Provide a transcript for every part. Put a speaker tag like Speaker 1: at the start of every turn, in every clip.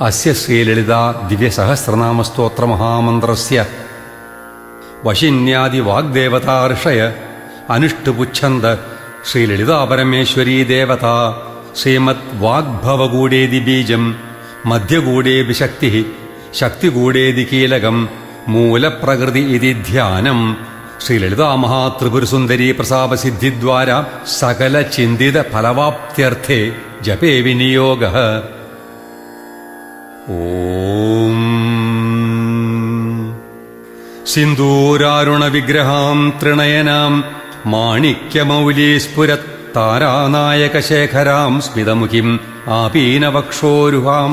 Speaker 1: അസ്യ ശ്രീലളിതാ ദിവ്യസഹസ്രനാമസ്തോത്രമഹാമന്ത്രസ്യ വശിന്യാദി വാഗ്ദേവതാ ഋഷയ അനുഷ്ഠുപുച്ഛന്ത ശ്രീലളിതാ പരമേശ്വരീ ദേവത ശ്രീമദ് വാഗ്ഭവഗൂഢേതി ബീജം മധ്യഗൂഢേതി ശക്തി ശക്തിഗൂഢേതി കീലകം മൂലപ്രകൃതി ഇതി ധ്യാനം ശ്രീലളിതാ മഹാത്രിപുരസുന്ദരീ പ്രസാദസിദ്ധിദ്വാര സകല ചിന്തിത ഫലവാപ്ത്യർത്ഥേ ജപേ വിനിയോഗഃ. ഓം സിന്ദൂരാരുണ വിഗ്രഹാം ത്രിണയനാം മാണിക്യമൗലീസ്ഫുരത് താരാനായകശേഖരാം സ്മിതമുഖിം ആപീനവക്ഷോരുഹാം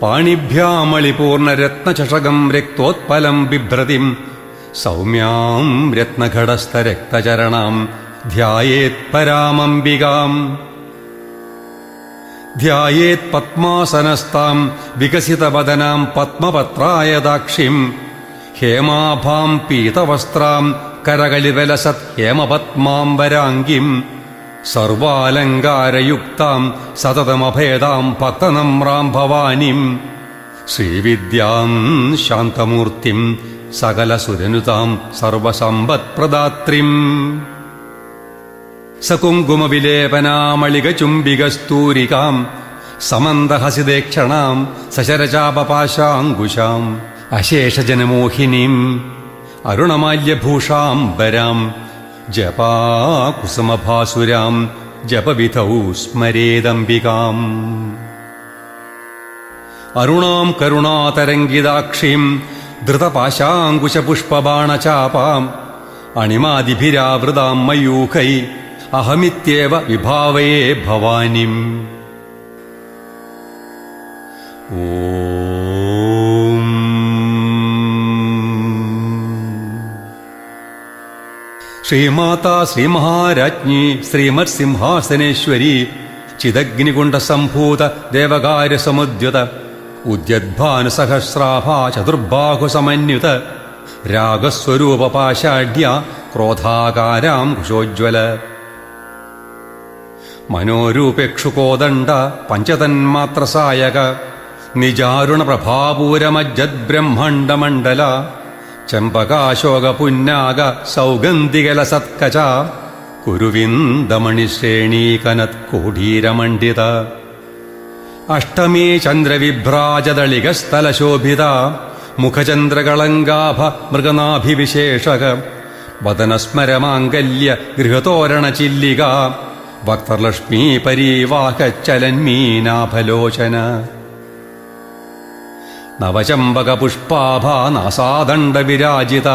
Speaker 1: പാണിഭ്യാമളിപൂർണരത്നചഷകം രക്തോത്പലം ബിഭ്രതിം സൗമ്യാം രത്നഘടസ്ഥരക്തചരണാം ധ്യായേത് പരാമംബികാം. ധ്യായേത് പത്മാസനസ്ഥാം വികസിതവദനാം പത്മപത്രായദാക്ഷിം ഹേമാഭാം പീതവസ്ത്രാം കരകളിവലസത് ഹേമപത്മാംബരാംഗിം സർവാലങ്കാരയുക്താം സതതമഭേദാം ഭക്തനമ്രാം ഭവാനിം ശ്രീവിദ്യാം ശാന്തമൂർത്തിം സകലസുരനുതാം സർവസമ്പത്പ്രദാത്രിം. സകുങ്കുമവിലേപനാമളികചുംബികസ്തൂരികാം സമന്തഹസിദേക്ഷണാം സശരചാപപാശാങ്കുശാം അശേഷജനമോഹിനീം അരുണമാല്യഭൂഷാംബരാം ജപാകുസുമഭാസുരാം ജപവിധൗ സ്മരേദംബികാം. അരുണാം കരുണാതരംഗിതാക്ഷീം ധൃതപാശാങ്കുശപുഷ്പബാണചാപാം അണിമാദിഭിരാവൃതാം മയൂഖൈ അഹമിത്യേവ വിഭാവയേ ഭവാനിം. ഓം ശ്രീമാതാ ശ്രീമഹാരാജ്ഞി ശ്രീമത് സിംഹാസനേശ്വരി ചിദഗ്നികുണ്ഡസംഭൂത ദേവകാര്യസമുദ്യുത ഉദ്യദ്ഭാനുസഹസ്രാഭാ ചതുർബാഹുസമന്യുത രാഗസ്വരൂപപാശാഢ്യ ക്രോധാകാരാം കുശോജ്വല മനോരൂപേക്ഷുകോദണ്ഡ പഞ്ചതന്മാത്രസായക നിജാരുണ പ്രഭാപൂരമജ്ജദ്ബ്രഹ്മാണ്ഡമണ്ഡല ചമ്പകാശോകപുന്നാക സൗഗന്ധികലസത്കച കുരുവിന്ദമണിശ്രേണീകനത്കോടീരമണ്ഡിത അഷ്ടമീ ചന്ദ്രവിഭ്രാജദളികസ്ഥലശോഭിത മുഖചന്ദ്രകളങ്കാഭ മൃഗനാഭിവിശേഷക വദനസ്മരമാംഗല്യ ഗൃഹതോരണചില്ലിക വക്തർലക്ഷ്മീ പരീവാഹച്ചലന്മീനാഭലോചന നവചമ്പകപുഷ്പാഭാ നാസാദണ്ഡവിരാജിത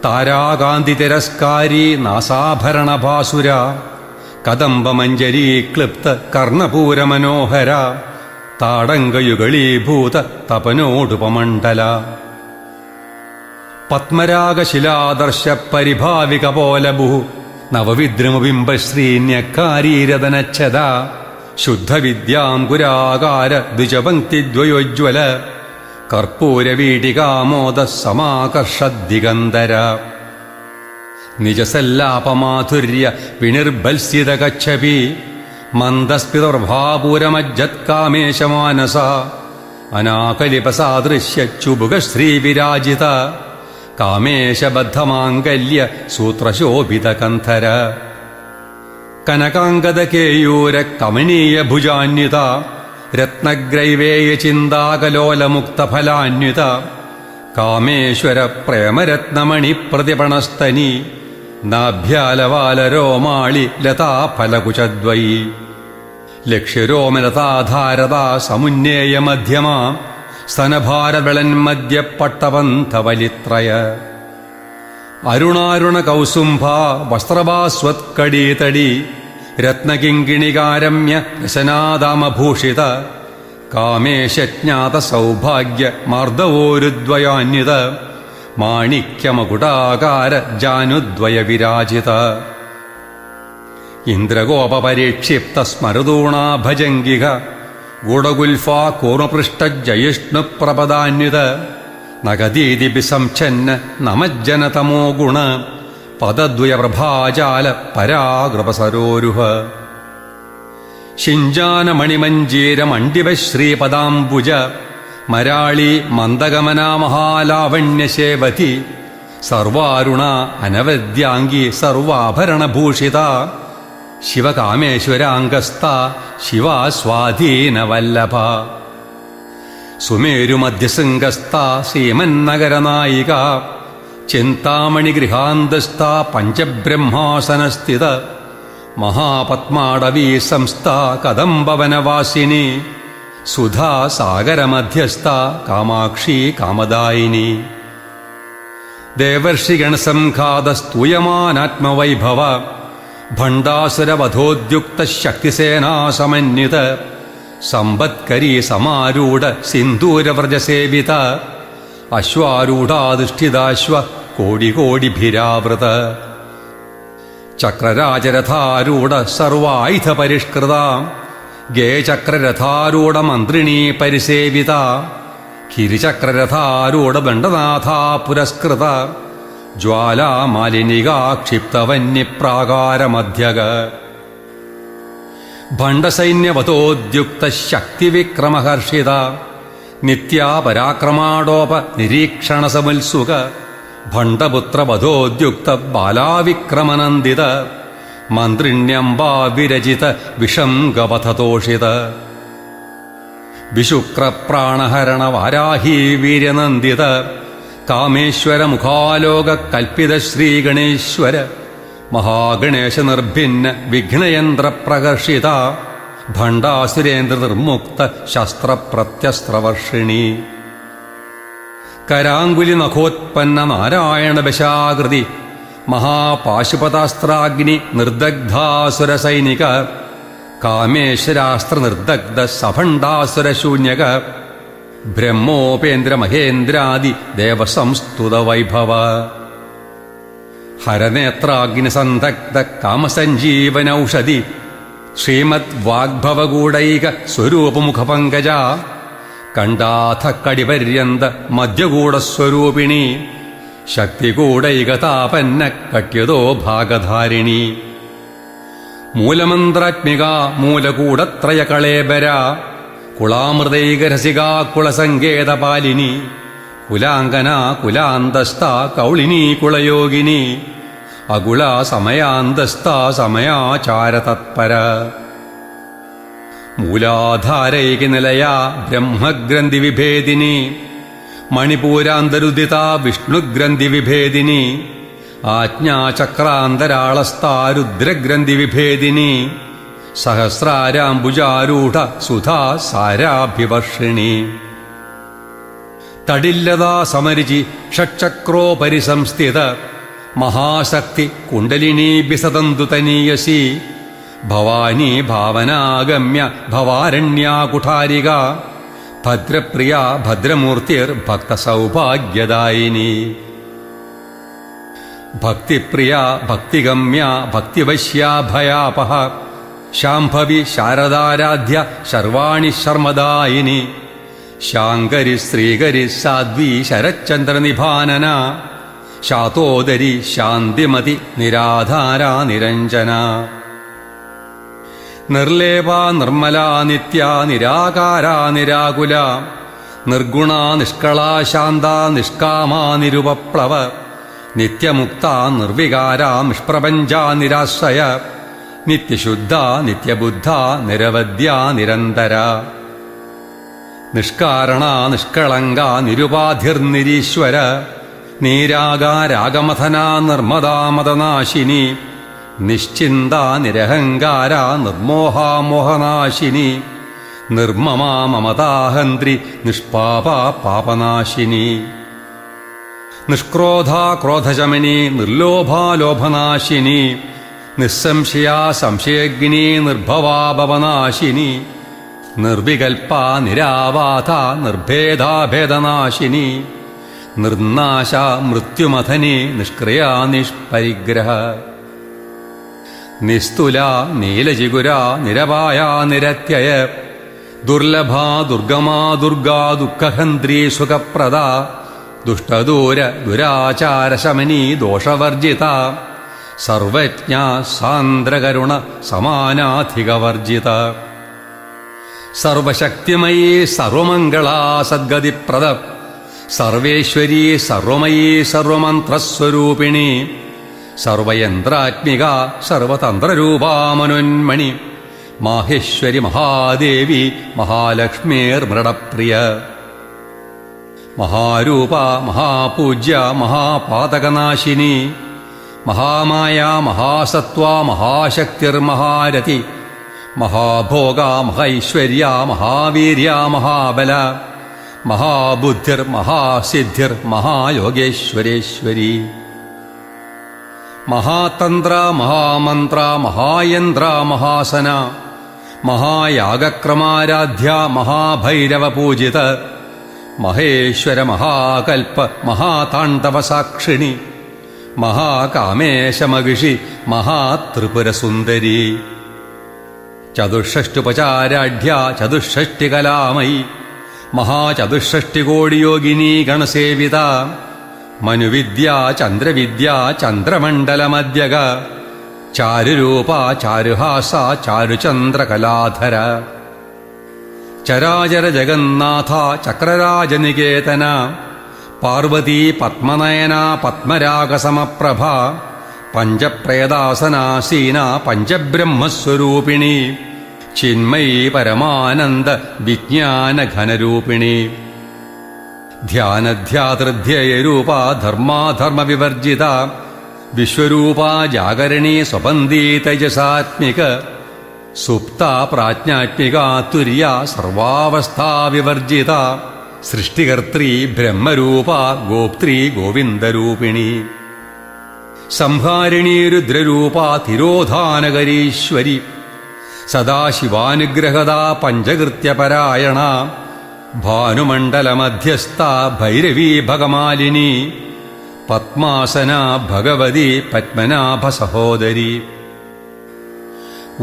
Speaker 1: താരാകാന്തിതിരസ്കാരീ നാസാഭരണഭാസുര കദംബമഞ്ജരീ ക്ലിപ്ത കർണപൂരമനോഹര താടങ്കയുഗളീഭൂത തപനോടുപമണ്ഡല പത്മരാഗശിലാദർശ പരിഭാവികപോലഭു നവവിദ്രുമബിംബശ്രീന്യക്കാരീരതനച്ഛത ശുദ്ധവിദ്യാംകുരാകാര ദ്വിജപങ്ക്തിദ്വയോജ്വല കർപ്പൂരവീടികാമോദ സമാകർഷദ്ദിഗന്ധര നിജസല്ലാപമാധുര്യ വിനിർബൽസിതകച്ഛപി മന്ദസ്മിതപ്രഭാപൂരമജ്ജത്കാമേശമാനസ അനാകലിപസാദൃശ്യ ചുബുകശ്രീവിരാജിത കാമേശബദ്ധമാംഗല്യ സൂത്രശോഭിതകന്ധര കനകാംഗദകേയൂര കമനീയ ഭുജാന്വിത രത്നഗ്രൈവേയ ചിന്താകലോലമുക്തഫലാന്വിത കാമേശ്വര പ്രേമരത്നമണി പ്രതിപണസ്തനി നാഭ്യാലവാലരോമാളി ലതാഫലകുചദ്വയി ലക്ഷ്യരോമലതാധാരതാ സമുന്നേയ മധ്യമാ സ്തനഭാരവളന്മധ്യ പട്ടപന്ഥവലിത്രയ അരുണാരുണ കൗസുംഭ വസ്ത്രഭാസ്വത്കടീതടി രത്നകിങ്കിണികാരമ്യ രശനാദാമഭൂഷിത കാമേശജ്ഞാത സൗഭാഗ്യ മാർദ്ദവോരുദ്വയാന്വിത മാണിക്യമകുടാകാര ജാനുദ്വയ വിരാജിത ഇന്ദ്രഗോപപരീക്ഷിപ്ത സ്മരതൂണാഭജംഗിക ഗൂഢഗുൽഫാ കൂർമപൃഷ്ടജയിഷ്ണുപ്രപദാന്വിത നഗദീതി ബിസംഛന്ന നമജ്ജനതമോ ഗുണ പദദ്വയപ്രഭാജാല പരാകൃപസരോരുഹ ശിഞ്ചാനമണിമഞ്ജീരമണ്ഡിവശ്രീപദാംബുജ മരാളി മന്ദഗമനാ മഹാലാവണ്യശേവതി സർവാരുണ അനവദ്യാംഗി സർവാഭരണഭൂഷിത ശിവകാമേശ്വരാംഗസ്ഥ ശിവാസ്വാധീനവല്ലഭ സുമേരുമധ്യശൃംഗസ്ഥ ശ്രീമന്നഗരനായിക ചിന്താമണിഗൃഹാന്തസ്ഥ പഞ്ചബ്രഹ്മാസനസ്ഥിത മഹാപത്മാടവീ സംസ്ഥ കദംബവനവാസിനി സുധാസാഗരമധ്യസ്ഥ കാമാക്ഷി കാമദായിനി ദേവർഷിഗണസംഘാതസ്തൂയമാനാത്മവൈഭവ ഭണ്ഡാസുരവധോദ്യുക്ത ശക്തിസേനാസമന്വിത സമ്പത്കരീ സമാരൂഢ സിന്ദൂരവ്രജസേവിത അശ്വാരൂഢാധിഷ്ഠിതാശ്വ കോടികോടിഭിരാവൃത ചക്രരാജരഥാരൂഢ സർവായുധ പരിഷ്കൃത ഗേചക്രരഥാരൂഢ മന്ത്രിണീ പരിസേവിത കിരിചക്രരഥാരൂഢ ദണ്ഡനാഥാ പുരസ്കൃത ജ്വാലാമാലിനികാ ക്ഷിപ്തവന്യപ്രാകാരമധ്യക ഭണ്ഡസൈന്യവതോദ്യുക്ത ശക്തിവിക്രമഹർഷിത നിത്യാപരാക്രമാടോപ നിരീക്ഷണസമുത്സുക ഭണ്ഡപുത്രവധോദ്യുക്ത ബാലാവിക്രമനന്ദിത മന്ത്രിണ്യംബാവിരചിത വിഷംഗപഥതോഷിത വിശുക്രപ്രാണഹരണ വാരാഹീ വീര്യനന്ദിത കാമേശ്വര മുഖാലോക കൽപ്പിത ശ്രീഗണേശ്വര മഹാഗണേശ നിർഭിന്ന വിഘ്നയന്ത്രപ്രകർഷിത ഭണ്ഡാസുരേന്ദ്ര നിർമുക്ത ശസ്ത്രപ്രത്യസ്ത്രവർഷിണി കരാങ്കുലി നഖോത്പന്ന നാരായണവശാകൃതി മഹാപാശുപതാസ്ത്രാഗ്നി നിർദഗ്ധാസുര സൈനിക കാമേശ്വരാസ്ത്ര നിർദഗ്ധ സഭണ്ഡാസുരശൂന്യക ബ്രഹ്മോപേന്ദ്ര മഹേന്ദ്രാദി ദേവസംസ്തുത വൈഭവ ഹരനേത്രാഗ്നിസന്ധഗ്ധ കാമസഞ്ജീവനൌഷധി ശ്രീമദ് വാഗ്ഭവഗൂഢൈക സ്വരൂപമുഖപങ്കജ കണ്ഠാഥ കടിപര്യന്ത മധ്യഗൂഢസ്വരൂപിണി ശക്തികൂടൈകതാപന്ന കട്യതോ ഭാഗധാരിണി മൂലമന്ത്രാത്മിക മൂലകൂടത്രയകളേബര കുളാമൃതൈകരസികാ കുളസങ്കേതപാലിനി കുലാംഗന കുലാന്തസ്ഥ കൗളിനീ കുളയോഗിനി അകുള സമയാന്തസ്ഥ സമയാചാരതത്പര മൂലാധാരൈകനിലയ ബ്രഹ്മഗ്രന്ഥി വിഭേദിനി മണിപൂരാന്തരുദിത വിഷ്ണുഗ്രന്ഥി വിഭേദിനി ആജ്ഞാചക്രാന്തരാളസ്ഥാ രുദ്രഗ്രന്ഥി വിഭേദിനി സഹസ്രാരാംബുജാരൂഢ സുധാ സാരാഭിവർഷിണി തടില്ലതാ സമരിചി ഷട്ചക്രോപരി സംസ്ഥിത മഹാശക്തി കുണ്ടലിനീ ബിസതന്തുതനീയസി ഭവാനി ഭാവനാഗമ്യ ഭവാരണ്യാകുഠാരിക ഭദ്രപ്രിയ ഭദ്രമൂർത്തിർ ഭക്തസൗഭാഗ്യദായിനി ഭക്തിപ്രിയ ഭക്തിഗമ്യ ഭക്തിവശ്യാഭയാപഹ ശാംഭവി ശാരദാരാധ്യ ശർവാണി ശർമ്മദായിനി ശാങ്കരി ശ്രീകരി സാധ്വി ശരച്ചന്ദ്രനിഭാനന ശാതോദരി ശാന്തിമതി നിരാധാരാ നിരഞ്ജന നിർലേപാ നിർമ്മലാ നിത്യാ നിരാകാരാ നിരാകുല നിർഗുണാ നിഷ്കളാ ശാന്താ നിഷ്കാമാ നിരുപപ്ലവ നിത്യമുക്ത നിർവികാര നിഷ്പ്രപഞ്ച നിരാശ്രയ നിത്യശുദ്ധ നിത്യബുദ്ധ നിരവധ്യ നിരന്തര നിഷ്കാരണ നിഷ്കളങ്ക നിരുപാധിർനിരീശ്വര നീരാഗാരാഗമഥന നിർമ്മദാമദനാശിനി നിശ്ചിന്ത നിരഹങ്കാര നിർമോഹാമോഹനാശിനി നിർമ്മമാ മമതാഹന്ത്രി നിഷ്പാപ പാപനാശിനി നിഷ്ക്രോധാ ക്രോധശമനി നിർലോഭാലോഭനാശിനി നിസ്സംശയാ സംശയഗ്നി നിർഭവാ ഭവനാശിനി നിർവികൽപ നിരാവാധ നിർഭേദാഭേദനാശിനി നിർനാശ മൃത്യുമഥനി നിഷ്ക്രിയ നിഷ്പരിഗ്രഹ നിസ്തുല നീലചിഗുര നിരപായ നിരത്യയ ദുർലഭ ദുർഗമാ ദുർഗാ ദുഃഖഹന്ത്രീ സുഖപ്രദ ദുഷ്ടദൂര ദുരാചാരശമനീ ദോഷവർജിത സർവജ്ഞ സാന്ദ്രകരുണ സമാനാധികവർജിത സർവശക്തിമയീ സർവമംഗളാ സദ്ഗതിപ്രദ സർവേശ്വരീ സർവമയീ സർവമന്ത്രസ്വരൂപിണി സർവയന്ത്രാത്മിക സർവതന്ത്രരൂപാ മനോന്മണി മാഹേശ്വരി മഹാദേവി മഹാലക്ഷ്മീർമൃഡപ്രിയ മഹാരൂപ മഹാപൂജ്യ മഹാപാതകനാശിനി മഹാമായ മഹാസത്വ മഹാശക്തിർമഹാരഥി മഹാഭോഗ മഹൈശ്വര്യ മഹാവീര്യ മഹാബല മഹാബുദ്ധിർ മഹാസിദ്ധിർ മഹായോഗേശ്വരേശ്വരി മഹാതന്ത്ര മഹാമന്ത്ര മഹായന്ത്ര മഹാസന മഹായാഗക്രമാരാധ്യ മഹാഭൈരവപൂജിത മഹേശ്വര മഹാകൽപ മഹാതാണ്ഡവസാക്ഷിണി മഹാകാമേശമഹിഷി മഹാത്രിപുരസുന്ദരി ചതുഷ്ഷഷ്ടുപചാരാഢ്യ ചതുഷ്ഷഷ്ടികലാമയി മഹാചതുഷ്ഷഷ്ടികോടിയോഗിനീ ഗണസേവിത മനുവിദ്യ ചന്ദ്രവിദ്യ ചന്ദ്രമണ്ഡലമധ്യക ചാരുരൂപ ചാരുഹാസ ചാരുചന്ദ്രകലാധര ചരാചര ജഗന്നാഥ ചക്രരാജനികേതന പാർവതീ പത്മനയന പത്മരാഗസമപ്രഭ പഞ്ചപ്രേതാസനാസീന പഞ്ചബ്രഹ്മസ്വരൂപിണി ചിന്മയീ പരമാനന്ദ വിജ്ഞാനഘനരൂപിണി ധ്യാനധ്യാതൃധ്യേയരൂപ ധർമാധർമ്മവിവർജിത വിശ്വരൂപ ജാഗരണീ സ്വപന്ദീ തേജസാത്മിക സുപ്ത പ്രാജ്ഞാത്മിക തുര്യ സർവാവസ്ഥാവിവർജിത സൃഷ്ടികർत्री ബ്രഹ്മരൂപ ഗോപ്ത്രീ ഗോവിന്ദരൂപിണി സംഹാരിണീ രുദ്രരൂപ തിരോധാനകരീശ്വരി സദാശിവാനുഗ്രഹദ പഞ്ചകൃത്യപരായണ ഭാനുമണ്ഡലമധ്യസ്ഥ ഭൈരവീ ഭഗമാലിനി പത്മാസന ഭഗവതി പത്മനാഭ സഹോദരി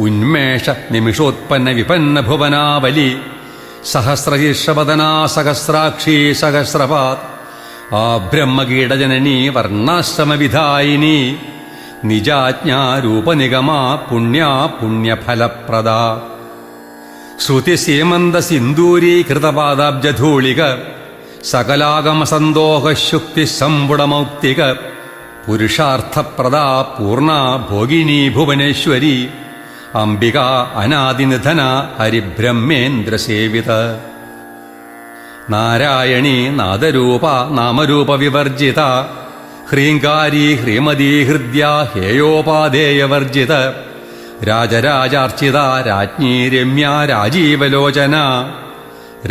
Speaker 1: ഉന്മേഷ നിമിഷോത്പന്ന വിപന്ന ഭുവനാവലി സഹസ്രശീർഷവദനാ സഹസ്രാക്ഷി സഹസ്രപാത് ആ ബ്രഹ്മകീടജനനീ വർണ്ണാശ്രമവിധായിനി നിജാജ്ഞാരൂപനിഗമാ പുണ്യാ പുണ്യഫലപ്രദ ശ്രുതിസീമന്ത സിന്ദൂരീകൃതപാദാബ്ജധൂളിക സകലാഗമസന്തോഹശുക്തി സമ്പുടമൗക്തിക പുരുഷാർത്ഥപ്രദാ പൂർണ ഭോഗിനീ ഭുവനേശ്വരി അംബിക അനാദിനിധന ഹരിബ്രഹ്മേന്ദ്രസേവിത നാരായണീ നാദരൂപ നാമരൂപവിവർജിത ഹ്രീങ്കാരീ ഹ്രീമതീ ഹൃദ്യ ഹേയോപാധേയവർജിത രാജരാജാർച്ചിത രാജ്ഞീ രമ്യ രാജീവലോചന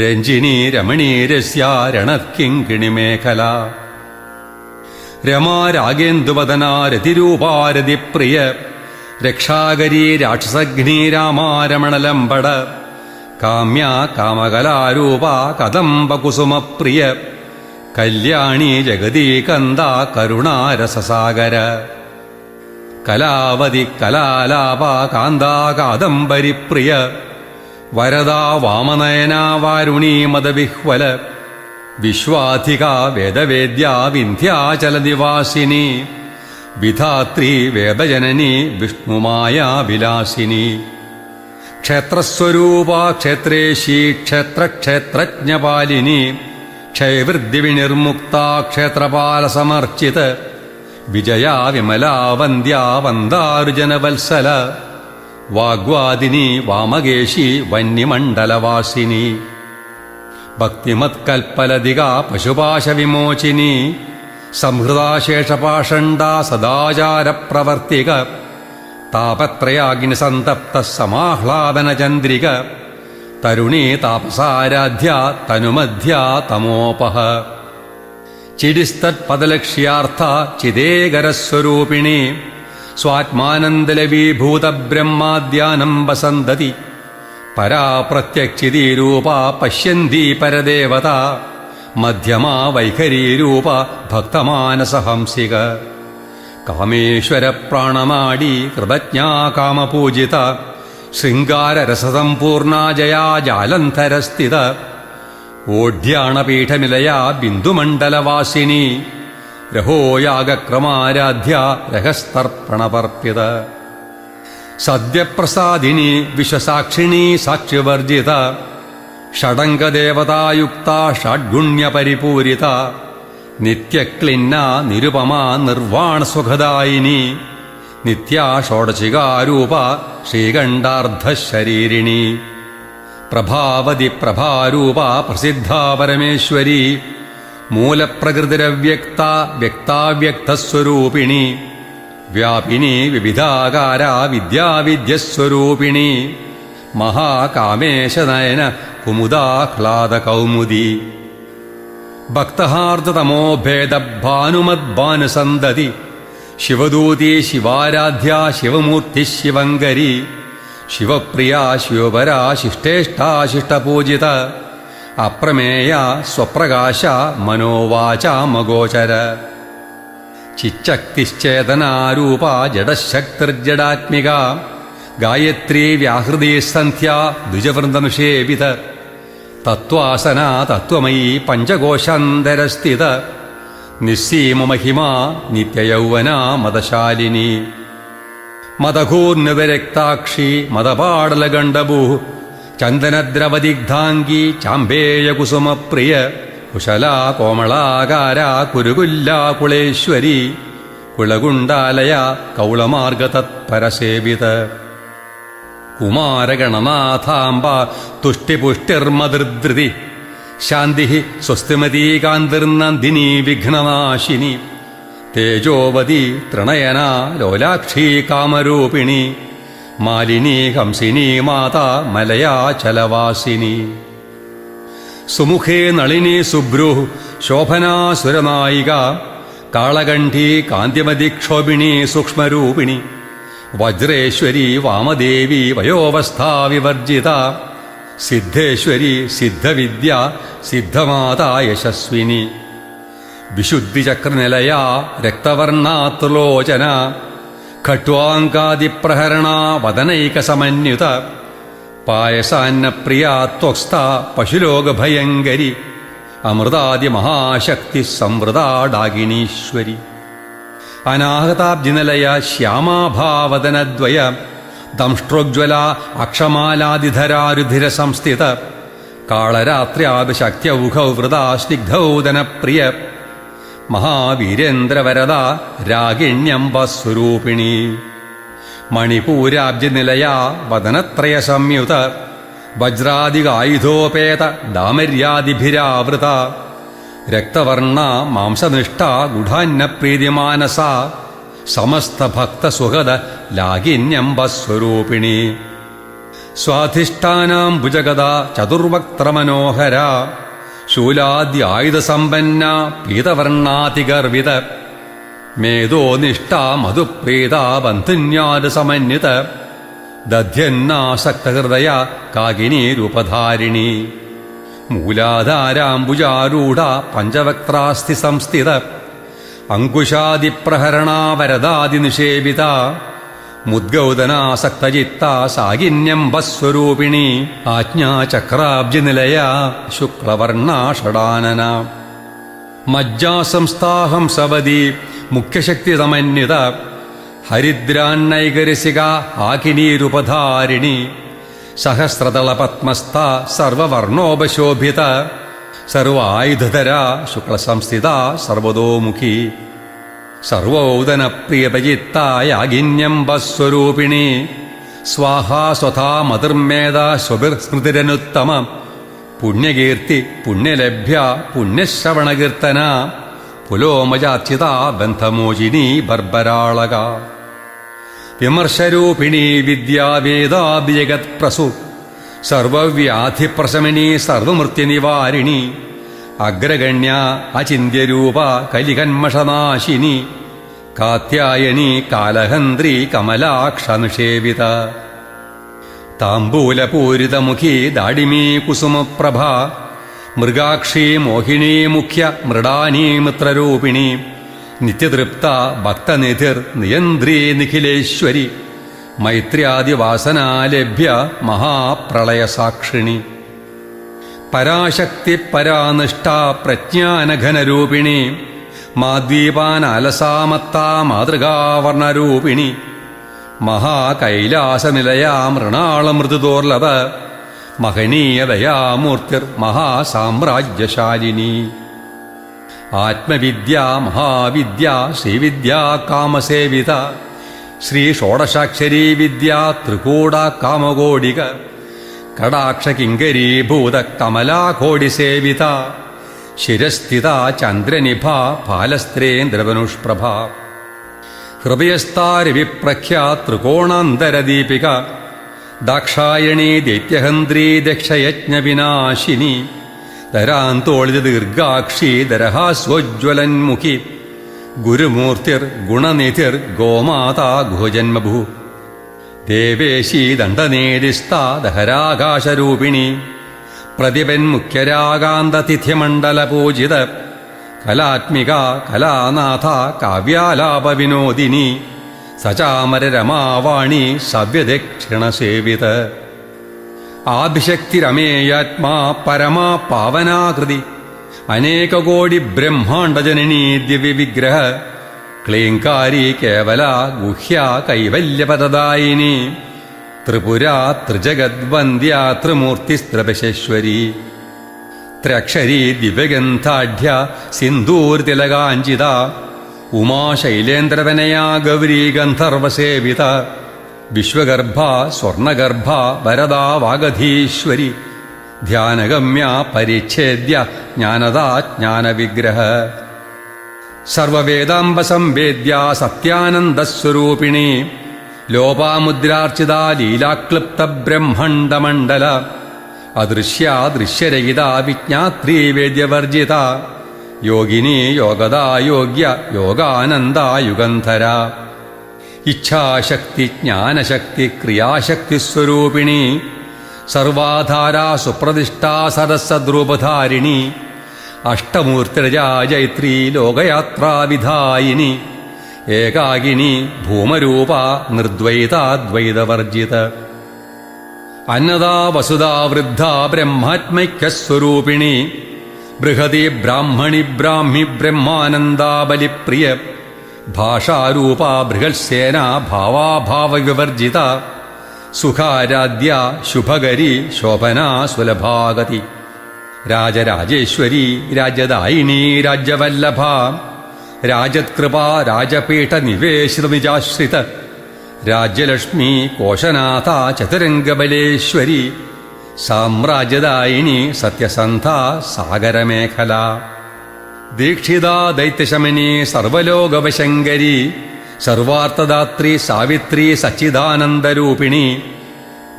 Speaker 1: രഞ്ജിനീ രമണീരസ്യ രണഃകിങ്കിണിമേഖല രമാ രാഗേന്ദുവദനാ രതിരൂപാരതിപ്രിയ രക്ഷാകരീ രാക്ഷസഘ്നീ രാമാരമണലംബട കാമ്യ കാമകലാരൂപ കദംബകുസുമപ്രിയ കല്യാണീ ജഗദീകന്ദ കരുണാരസസാഗര കലാവതി കലാലാപ കാന്താ കാദംബരിപ്രിയ വരദാ വാമനയനാ വാരുണീ മദവിഹ്വല വിശ്വാധിക വേദവേദ്യ വിന്ധ്യാചലനിവാസിനി വിധാത്രീ വേദജനനി വിഷ്ണുമായാ വിലാസിനി ക്ഷേത്രസ്വരൂപ ക്ഷേത്രേശി ക്ഷേത്രക്ഷേത്രജ്ഞപാലിനി ക്ഷയവൃദ്ധിവിനിർമുക്ത ക്ഷേത്രപാലസമർച്ചിത വിജയാ വിമലാ വന്ദ്യാ വന്ദാരുജനവത്സല വാഗ്വാദിനി വാമകേശി വന്യമണ്ഡലവാസിനി ഭക്തിമത്കൽപ്പലധിക പശുപാശവിമോചിനി സംഹൃതാശേഷപാഷണ്ഡാ സദാചാരപ്രവർത്തിക താപത്രയാഗ്നിസന്തപ്ത സമാഹ്ലാദനചന്ദ്രിക തരുണീ താപസാരാധ്യ തനുമധ്യ തമോപഹ ചിരിസ്തത്പദലക്ഷ്യാർത്ഥ ചിദേകരസ്വരൂപിണി സ്വാത്മാനന്ദലവീഭൂതബ്രഹ്മാദ്യാനം വസന്തതി പരാപ്രത്യക്ഷിതീരൂപ പശ്യന്തി പരദേവത മധ്യമാ വൈഖരീരൂപ ഭക്തമാനസഹംസിക കാമേശ്വര പ്രാണനാടി കൃതജ്ഞാ കാമപൂജിത ശൃംഗാരരസസമ്പൂർണ ജയാ ജാലന്ധരസ്ഥിത ഓഢ്യാണപീഠനിലയാ ബിന്ദുമണ്ഡലവാസിനി രഹോയാഗക്രമാരാധ്യ രഹസ്തർപ്പണപർപ്പിത സദ്യപ്രസാദിനി വിശ്വസാക്ഷിണീ സാക്ഷ്യവർജിത ഷഡംഗദേവതായുക്ത ഷഡ്ഗുണ്യപരിപൂരിത നിത്യക്ലിന്ന നിരുപമാ നിർവാണസുഖദായിനി നിത്യാ ഷോഡശികാരൂപ ശ്രീകണ്ഠാർദ്ധശരീരിണി പ്രഭാവതി പ്രഭാരൂപ പ്രസിദ്ധാ പരമേശ്വരി മൂലപ്രകൃതിരവ്യക്ത വ്യക്താവ്യക്തസ്വരൂപിണി വ്യാപിനി വിവിധാകാര വിദ്യാവിദ്യസ്വരൂപിണി മഹാകാമേശനയന കുമുദാഹ്ലാദകൗമുദി ഭക്തഹാർദ്ദതമോ ഭേദഭാനുമദ്ഭാനുസന്തതി ശിവദൂതി ശിവാരാധ്യ ശിവമൂർത്തി ശിവങ്കരി ശിവപ്രിയ ശിവപര ശിഷ്ടേഷ്ടാശിഷ്ടപൂജിത അപ്രമേയ സ്വപ്രകാശ മനോവാചാമഗോചര ചിച്ചക്തിശ്ചേതനാരൂപ ജഡശക്തിർജഡാത്മിക ഗായത്രീ വ്യാഹൃതി സന്ധ്യ ദ്വിജവൃന്ദനുഷേവിത തത്വാസന തത്വമയീ പഞ്ചകോശാന്തരസ്ഥിത നിസ്സീമമഹിമാ നിത്യയൗവന മദശാലിനി മദഘൂർനിതരക്താക്ഷി മദപാടലഗണ്ഡഭൂ ചന്ദനദ്രവദിഗ്ധാംഗി ചാമ്പേയകുസുമപ്രിയ കുശലാ കോമളാകാര കുരുകുല്ലാകുളേശ്വരി കുളകുണ്ടാലയ കൗളമാർഗതത്പരസേവിത കുമാരഗണനാഥാംബ തുഷ്ടിപുഷ്ടിർമധൃധൃതി ശാന്തി സ്വസ്തിമതീ കാന്തിർനന്ദിനി വിഘ്നനാശിനി തേജോവതി തൃണയന ലോലാക്ഷി കാമരൂപിണി മാലിനി ഹംസിനി മാതാ മലയാചലവാസിനി സുമുഖേ നളിനി സുഭ്രു ശോഭനാസുരനായിക കാളകണ്ഠി കാന്തിമതിക്ഷോഭിണി സൂക്ഷ്മരൂപിണി വജ്രേശ്വരി വാമദേവി വയോവസ്ഥാവിവർജിത സിദ്ധേശ്വരി സിദ്ധവിദ്യ സിദ്ധമാതാ യശസ്വിനി വിശുദ്ധിചക്രനിലയാ രക്തവർണാത്രിലോചന ഖട്വാങ്കാദിപ്രഹരണ വദനൈകസമന്യുത പായസാന്നപ്രിയാ ത്വക്സ്ഥ പശുലോകഭയങ്കരി അമൃതാദിമഹാശക്തി സംവൃതാഡാകിണീശ്വരി അനാഹതാബ്ജിനിലയ ശ്യാമാഭാവദനദ്വയ ദംഷ്ട്രോജ്വല അക്ഷമാലാദിധരാരുധിര സംസ്ഥിത കാളരാത്ര്യാഭിശക്ത്യൗഘൗവൃതാ സ്നിഗ്ധൗദനപ്രിയ മഹാവീരേന്ദ്രവരദ രാഗിണ്യംബസ്വരൂപിണി മണിപൂരാബ്ജനിലയാ വദനത്രയ സംയുത വജ്രാദികായുധോപേത ഡാമര്യാദിഭിരാവൃത രക്തവർണ മാംസനിഷ്ഠ ഗുഢാന്നപ്രീതിമാനസ സമസ്തഭക്തസുഹൃദ ലാഗിന്യംബസ്വരൂപിണി സ്വാധിഷ്ഠാനാം ഭുജഗദ ചതുർവക്ത്രമനോഹര ശൂലാദ്യായുധസമ്പന്ന പീതവർണാതിഗർവിത മേധോനിഷ്ഠ മധുപ്രീത ബന്ധുന്യാദസമന്വിത ദധ്യന്നാസക്തഹൃദയ കാകിനീരൂപധാരിണി മൂലാധാരാംബുജാരൂഢ പഞ്ചവക്ത്രാസ്ഥി സംസ്ഥിത അങ്കുശാദിപ്രഹരണാവരദാദിനിഷേവിത മുദ്ഗൗദനാസക്തചിത്ത സാകിന്യംബസ്വരൂപിണി ആജ്ഞാചക്രാബ്ജിനിലയ ശുക്ലവർണാഷടാനന മജ്ജാസംസ്ഥാഹംസവതി മുഖ്യശക്തിതമന്വിത ഹരിദ്രാന്നൈകരസിക ആകിനീരുപധാരിണി സഹസ്രതളപത്മസ്ഥ സർവവർണോപശോഭിത സർവായുധര ശുക്ലസംസ്ഥിത സർവതോമുഖി സർവോദനപ്രിയപജിത്തായാഗിന്യംബസ്വരൂപിണി സ്വാഹാ സ്വഥാ മതിർമേധ സ്വഭിർസ്മൃതിരനുത്തമ പുണ്യകീർത്തി പുണ്യലഭ്യ പുണ്യശ്രവണകീർത്തന പുലോമജാർച്ചിത ബന്ധമോചിനി ബർബരാളക വിമർശരൂപിണി വിദ്യാവേദാഭിജഗത്പ്രസു സർവവ്യാധിപ്രശമനി സർവമൃത്യുനിവാരിണി അഗ്രഗണ്യ അചിന്യരൂപ കലികന്മഷനാശിനി കാത്യായനി കാലഹന്ത്രി കമലാക്ഷനിഷേവിത താംബൂലപൂരിതമുഖി ദാഡിമീ കുസുമപ്രഭ മൃഗാക്ഷി മോഹിനീ മുഖ്യ മൃഡാനീ മിത്രരൂപിണി നിത്യതൃപ്ത ഭക്തനിധിർ നിയന്ത്രീ നിഖിലേശ്വരി മൈത്ര്യാദിവാസനാലഭ്യ മഹാപ്രളയസാക്ഷിണി പരാശക്തി പരാനിഷ്ഠ പ്രജ്ഞാനഘനരൂപിണി മാദ്വീപാനാലസാമത്താ മാതൃകാവർണരൂപിണി മഹാകൈലാസനിലയാ മൃണാളമൃദുദോർലഭ മഹനീയദയാമൂർത്തിർ മഹാസാമ്രാജ്യശാലിനി ആത്മവിദ്യ മഹാവിദ്യ ശ്രീവിദ്യ കാമസേവിത ശ്രീ ഷോഡശാക്ഷരീ വിദ്യ ത്രികൂട കാമകോടിക കടാക്ഷകിങ്കരീഭൂത കമലാകോടിസേവിത ശിരസ്ഥിത ചന്ദ്രനിഭ ഫാലസ്ത്രേന്ദ്രവനുഷ്പ്രഭ ഹൃദയസ്ഥാരവിപ്രഖ്യ ത്രികോണാന്തരദീപിക ദാക്ഷായണീ ദൈത്യഹന്ത്രീ ദക്ഷയജ്ഞവിനാശിനി ധരാന്തോളിത ദീർഘാക്ഷി ദരഹാസ്വജ്വലന്മുഖി ഗുരുമൂർത്തിർ ഗുണനിധിർ ഗോമാതാ ഗുഹജന്മഭൂ ദേവേശീ ദണ്ഡനേരിസ്ഥാ ദഹരാകാശരൂപിണി പ്രതിപന്മുഖ്യരാകാന്തതിഥ്യമണ്ഡലപൂജിത കലാത്മിക കലാനാഥ കാവ്യാലാപവിനോദിനി സചാമരരമാവാണി സവ്യദക്ഷിണസേവിത ആദിശക്തിരമേയാത്മാ പരമാ പാവനാകൃതി അനേകകോടി ബ്രഹ്മാണ്ഡജനനീ ദിവ്യവിഗ്രഹ ക്ലീങ്കാരി കേവല ഗുഹ്യ കൈവല്യപദദായിനി ത്രിപുരാ ത്രിജഗദ്വന്ദ്യ ത്രിമൂർത്തിസ്ത്രപശേശ്വരി ത്രക്ഷരീ ദിവ്യഗന്ധാഢ്യ സിന്ദൂർതിലകാഞ്ചിത ഉമാശൈലേന്ദ്രവനയാ ഗൗരീ ഗന്ധർവസേവിത വിശ്വഗർഭ സ്വർണഗർഭ വരദാ വാഗധീശ്വരി ധ്യാനഗമ്യ പരിച്ഛേദ്യ ജ്ഞാനദാ ജ്ഞാനവിഗ്രഹ സർവവേദാംബസംവേദ്യ സത്യാനന്ദസ്വരൂപിണി ലോപാമുദ്രാർച്ചിത ലീലാക്ലിപ്ത ബ്രഹ്മണ്ഡമണ്ഡല അദൃശ്യ ദൃശ്യരഹിത വിജ്ഞാത്രീ വേദ്യവർജിത യോഗിനി യോഗദാ യോഗ്യ യോഗാനന്ദ യുഗന്ധര ഇച്ഛാശക്തി ജ്ഞാനശക്തി ക്രിയാശക്തിസ്വരൂപിണി സർവാധാരാ സുപ്രതിഷ്ഠാ സരസദ്രൂപധാരിണി അഷ്ടമൂർത്തിരജാ ജൈത്രീ ലോകയാത്രാവിധായിനി ഏകാകിനി ഭൂമരൂപ നിർദ്വൈതാദ്വൈതവർജിത അന്നദാ വസുധാ വൃദ്ധ ബ്രഹ്മാത്മൈക്യസ്വരൂപിണി ബൃഹതി ബ്രാഹ്മണി ബ്രാഹ്മി ബ്രഹ്മാനന്ദാബലിപ്രിയ ഭാഷാരൂപ ബൃഹത്സേന ഭാവാഭാവവിവർജിത സുഖാരാധ്യ ശുഭകരി ശോഭനാ സുലഭാഗതി രാജരാജേശ്വരി രാജ്യദായിനി രാജ്യവല്ലഭ രാജത്കൃപ രാജപീഠ നിവേശിതനിജാശ്രിത രാജ്യലക്ഷ്മി കോശനാഥ ചതുരംഗബലേശ്വരി സാമ്രാജ്യദായിനി സത്യസന്ധ സാഗരമേഖല ദീക്ഷിതാ ദൈത്യശമനി സർവലോകവശങ്കരി സർവാർത്ഥദാത്രി സാവിത്രി സച്ചിദാനന്ദരൂപിണി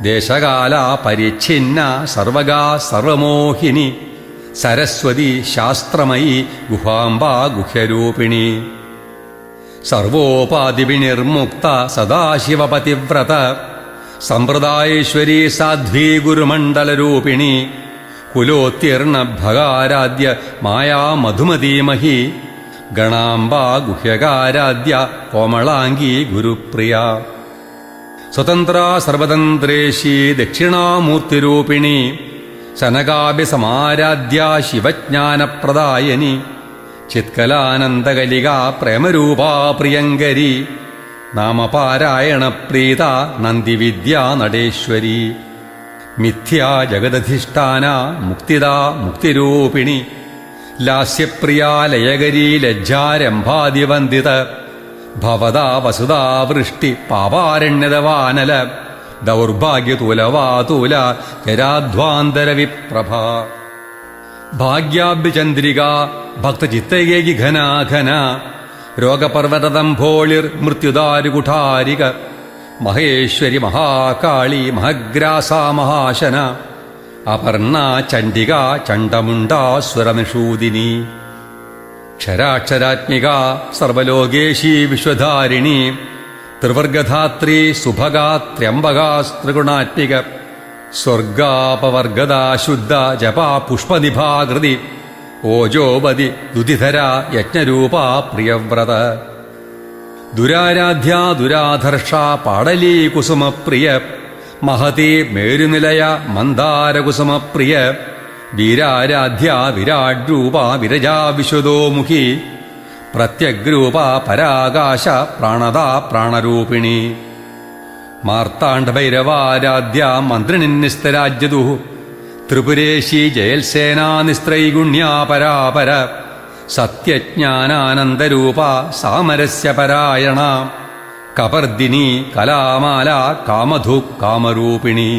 Speaker 1: ദേശകാല പരിച്ഛിന്ന സർവഗാ സർവമോഹിനി സരസ്വതി ശാസ്ത്രമയി ഗുഹാംബ ഗുഹ്യരൂപിണി സർവോപാധിവിനിർമുക്ത സദാശിവപതിവ്രത സമ്പ്രദായേശ്വരി സാധ്വീ ഗുരുമണ്ഡലരൂപിണി കുലോത്തീർണ ഭഗാരാധ്യ മായാ മധുമതീമഹി ഗണാംബ ഗുഹ്യകാരാധ്യ കോമളാംഗീ ഗുരുപ്രിയ സ്വതന്ത്രാ സർവതന്ത്രേശി ദക്ഷിണാമൂർത്തിരൂപിണി സനകാഭിസമാരാധ്യ ശിവജ്ഞാനപ്രദായനി ചിത്കലാനന്ദകലികാ പ്രേമരൂപാ പ്രിയങ്കരി നാമപാരായണപ്രീത നന്ദിവിദ്യാ നടേശ്വരി മിഥ്യാ ജഗദധിഷ്ഠാന മുക്തിദാ മുക്തിരൂപിണി ലാസ്യപ്രിയാ ലയകരീ ലജ്ജാരംഭാദിവന്ദിത ഭവദാ വസുധാ വൃഷ്ടി പാപാരണ്യതവാനല ദൗർഭാഗ്യതൂലവാതൂല ജരാധ്വാന്തരവിപ്രഭ ഭാഗ്യാഭ്യചന്ദ്രിക ഭക്തചിത്തയേകി ഘനാഘന രോഗപർവതദംഭോളിർ മൃത്യുദാരുകുഠാരിക മഹേശ്വരി മഹാകാളി മഹഗ്രാസാ മഹാശന അപർണ ചണ്ഡിക ചണ്ഡമുണ്ടാസുരനിഷൂദിനി ക്ഷരാക്ഷരാത്മിക സർവലോകേശി വിശ്വധാരിണി ത്രിവർഗധാത്രീ സുഭഗാ ത്രയംബകാസ്ത്രിഗുണാത്മിക സ്വർഗാപവർഗദാ ശുദ്ധ ജപാ പുഷ്പനിഭാകൃതി ഓജോപതി ദുതിധര യജ്ഞരൂപാ പ്രിയവ്രത ദുരാരാധ്യ ദുരാധർഷ പാടലീ കുസുമപ്രിയ മഹതി മേരുനിലയ മന്ദാരകുസുമപ്രിയ വീരാരാധ്യ വിരാട് രൂപ വിരജാ വിശുദോമുഖി പ്രത്യഗ്രൂപ പരാകാശ പ്രാണദാ പ്രാണരൂപിണി മാർത്താണ്ഡഭൈരവാരാധ്യ മന്ത്രിണിനിസ്തരാജ്യതു ത്രിപുരേശി ജയൽസേനാനിസ്ത്രൈഗുണ്യാ പരാപര സത്യജ്ഞാനാനന്ദരൂപ സാമരസ്യ പരായണ കപർദിനി കലാമാല കാമധു കാമരൂപിണി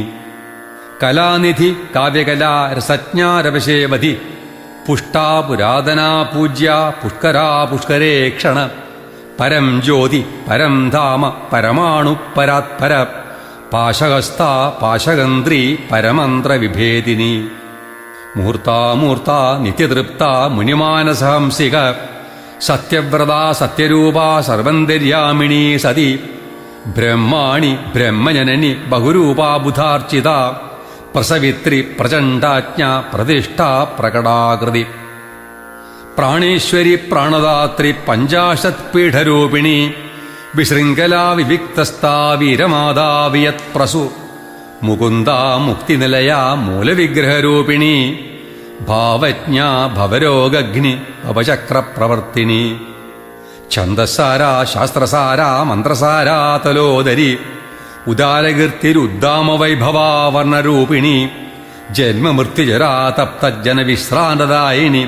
Speaker 1: കലാനിധി കാവ്യകലാ രസജ്ഞാരവശേവധി പുഷ്ടാ പുരാതനാ പൂജ്യ പുഷ്കരാ പുഷ്കരേക്ഷണ പരം ജ്യോതി പരം ധാമ പരമാണു പരാത്പര പാശഹസ്ത പാശഗന്ത്രി പരമന്ത്രവിഭേദിനി മൂർത്താമൂർത്ത നിത്യതൃപ്ത മുനിമാനസഹംസിക സത്യവ്രത സത്യരൂപ സർവന്തര്യാമിണി സതി ബ്രഹ്മാണി ബ്രഹ്മജനനി ബഹുരൂപാ ബുധാർച്ചിത പ്രസവിത്രി പ്രചണ്ഡാജ്ഞ പ്രതിഷ്ഠ പ്രകടാകൃതി പ്രാണേശ്വരി പ്രാണദാത്രി പഞ്ചാശത് പീഠരൂപിണി വിശൃംഖലാ വിവിക്തസ്ഥാ വീരമാതാവിയത് പ്രസു മുകുന്ദ മുക്തിനിലയ മൂലവിഗ്രഹരൂപിണി ഭാവജ്ഞ ഭവരോഗഗ്നി ഭവചക്രപ്രവർത്തിനി ഛന്ദസാര ശാസ്ത്രസാര മന്ത്രസാര തലോദരി ഉദാരകീർത്തിരുദ്ദാമവൈഭവാ വർണ്ണരൂപിണി ജന്മമൃത്യുജരാതപ്തജനവിശ്രാന്തദായിനി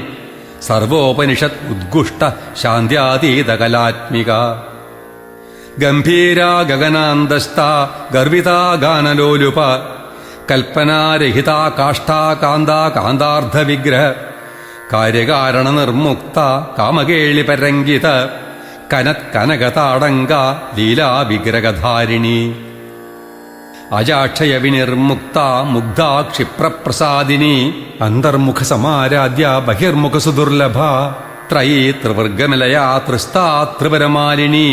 Speaker 1: സർവോപനിഷത് ഉദ്ഗുഷ്ട ശാന്ത്യാതീതകലാത്മിക ഗംഭീരാ ഗഗനാന്തസ്ഥ ഗർവിതാ ഗാനലോലുപ കൽപ്പനാരഹിതാ കാഷ്ഠാ കാന്താ കാന്താർദ്ധവിഗ്രഹ കാര്യകാരണ നിർമുക്ത കാമകേളിപരംഗിത കനത് കനകതാടങ്ക ലീലാവിഗ്രഹധാരിണി അജാക്ഷയ വിനിർമുക്ത മുഗ്ധ ക്ഷിപ്രപ്രസാദിനി അന്തർമുഖ സമാരാധ്യ ബഹിർമുഖ സുദുർലഭ ത്രയീ ത്രിവർഗനിലയ ത്രിസ്താ ത്രിപരമാലിനി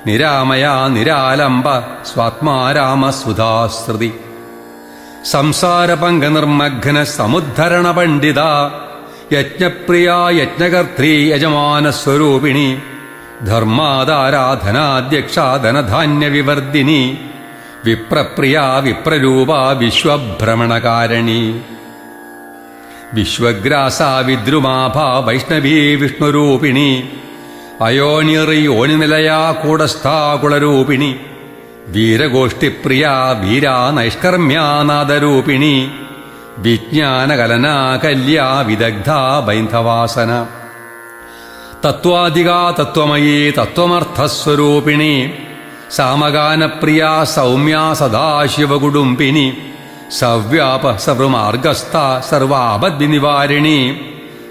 Speaker 1: നിരാമയ നിരാലംബ സ്വാത്മാരാമസുധാശ്രുതി സംസാരപങ്കനിർമഗ്ന സമുദ്ധരണ പണ്ഡിത യജ്ഞപ്രിയ യജ്ഞകർत्री യജമാനസ്വരൂപിണി ധർമാധാരാധനാധ്യക്ഷ ധനധാന്യവിവർദ്ധിനി വിപ്രപ്രിയ വിപ്രരൂപ വിശ്വഭ്രമണകാരണി വിശ്വഗ്രാസ വിദ്രുമാഭ വൈഷ്ണവീ വിഷ്ണുരൂപിണി അയോനിറിയോനിനിലയാ കൂടസ്ഥാകുളരൂപിണി വീരഗോഷ്ഠിപ്രിയ വീരാ നൈഷ്കർമ്യാനാദരൂപിണി വിജ്ഞാനകലനാ കല്യാ വിദഗ്ധ ബൈന്ധവാസന തത്വാധികാ തത്വമയീ തത്വമർത്ഥസ്വരൂപിണി സാമഗാനപ്രിയ സൗമ്യാ സദാശിവകുടുംബിനി സവ്യാപ സർവമാർഗസ്ഥ സർവാപദ്വിനിവാരിണി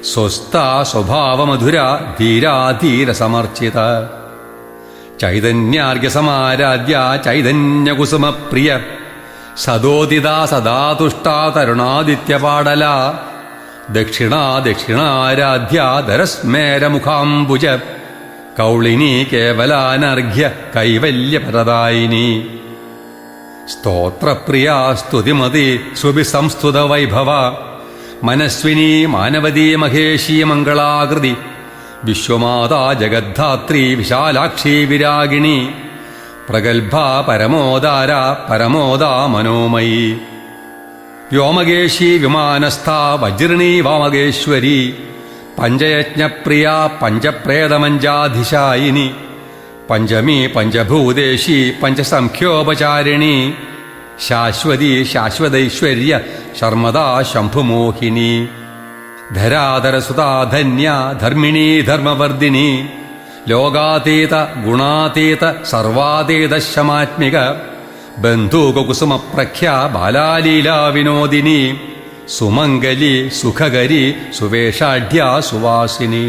Speaker 1: സ്വസ്ഥ സ്വഭാവമധുര ധീരാധീരസമർച്ചിത ചൈതന്യാർഘ്യസമാരാധ്യ ചൈതന്യകുസുമപ്രിയ സദോദിത സദാതുഷ്ട തരുണാദിത്യപാടല ദക്ഷിണാ ദക്ഷിണാരാധ്യ ധരസ്മേരമുഖാംബുജ കൗളിനി കേവലാനർഘ്യ കൈവല്യപരദായിനി സ്തോത്രപ്രിയ സ്തുതിമതി സുഭിസംസ്തുത വൈഭവ മനസ്വിനി മാനവതീ മഹേശീ മംഗളാകൃതി വിശ്വമാതാ ജഗദ്ധാത്രി വിശാലാക്ഷി വിരാഗിണി പ്രഗൽഭ പരമോദാര പരമോദാ മനോമയി വ്യോമകേശി വിമാനസ്ഥ വജ്രിണീ വാമകേശ്വരി പഞ്ചയജ്ഞപ്രിയ പഞ്ചപ്രേതമഞ്ചാധിശായിനി പഞ്ചമി പഞ്ചഭൂതേശി പഞ്ചസംഖ്യോപചാരിണി ശാശ്വതി ശാശ്വതൈശ്വര്യ ശർമ്മദാ ശംഭുമോഹിനി ധരാധരസുതാ ധന്യ ധർമ്മിണീ ധർമ്മവർദ്ധിനി ലോകാതീത ഗുണാതീത സർവാതീത ശമാത്മിക ബന്ധൂകുസുമപ്രഖ്യ ബാലാലീലാ വിനോദിനി സുമംഗലി സുഖകരി സുവേഷാഢ്യ സുവാസിനി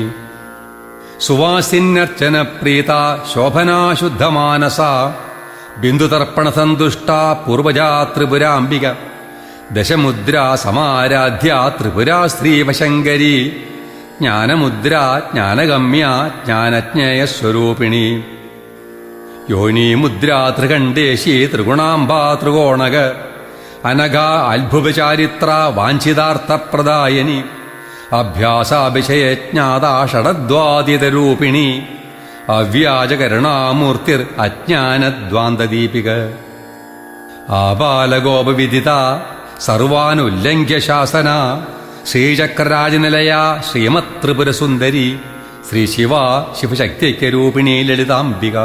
Speaker 1: സുവാസിന്യർച്ചന പ്രീത ശോഭനാശുദ്ധമാനസ ബിന്ദുതർപ്പണസന്തുഷ്ട പൂർവജാ ത്രിപുരാംബിക ദശമുദ്രാ സമാരാധ്യ ത്രിപുരാ ശ്രീവശങ്കരി ജ്ഞാനമുദ്ര ജ്ഞാനഗമ്യ ജ്ഞാനജ്ഞേയസ്വരൂപിണി യോനീമുദ്രാ ത്രികണ്ഠേശി ത്രിഗുണാംബാ ത്രികോണക അനഘ അത്ഭുതചാരിത്ര വാഞ്ചിതാർത്ഥപ്രദായനി അഭ്യാസാഭിഷയജ്ഞാതാ ഷഡദ്വാതിതരൂപിണി അവ്യാജകരുണാമൂർത്തിർ അജ്ഞാനദ്വാന്തദീപിക ആബാലഗോപവിദിത സർവാനുല്ലംഘ്യ ശാസന ശ്രീചക്രരാജനിലയ ശ്രീമത്ത്രിപുരസുന്ദരി ശ്രീശിവ ശിവശക്തിഐക്യരൂപിണി ലളിതാംബിക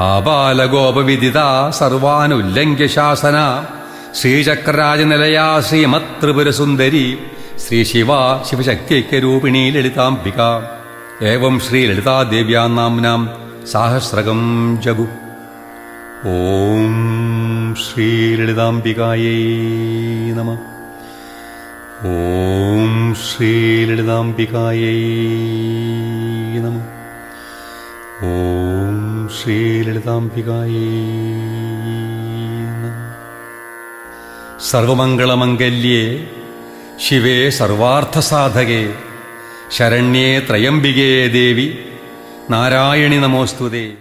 Speaker 1: ആബാലഗോപവിദിത സർവാനുല്ലംഘ്യ ശാസന ശ്രീചക്രരാജനിലയ ശ്രീമത്ത്രിപുരസുന്ദരി ശ്രീശിവ ശിവശക്തിഐക്യരൂപിണി ലളിതാംബിക ഏവം ശ്രീലളിതാദേവ്യാ നാംനാം സാഹസ്രകം ജഗു. ഓം ശ്രീലളിതാംബികായൈ നമഃ. ഓം ശ്രീലളിതാംബികായൈ നമഃ. ഓം ശ്രീലളിതാംബികായൈ നമഃ. സർവമംഗളമംഗല്യേ ശിവേ സർവാർത്ഥസാധകേ ശരണ്യേ ത്രയംബികേ ദേവി നാരായണി നമോസ്തുതേ.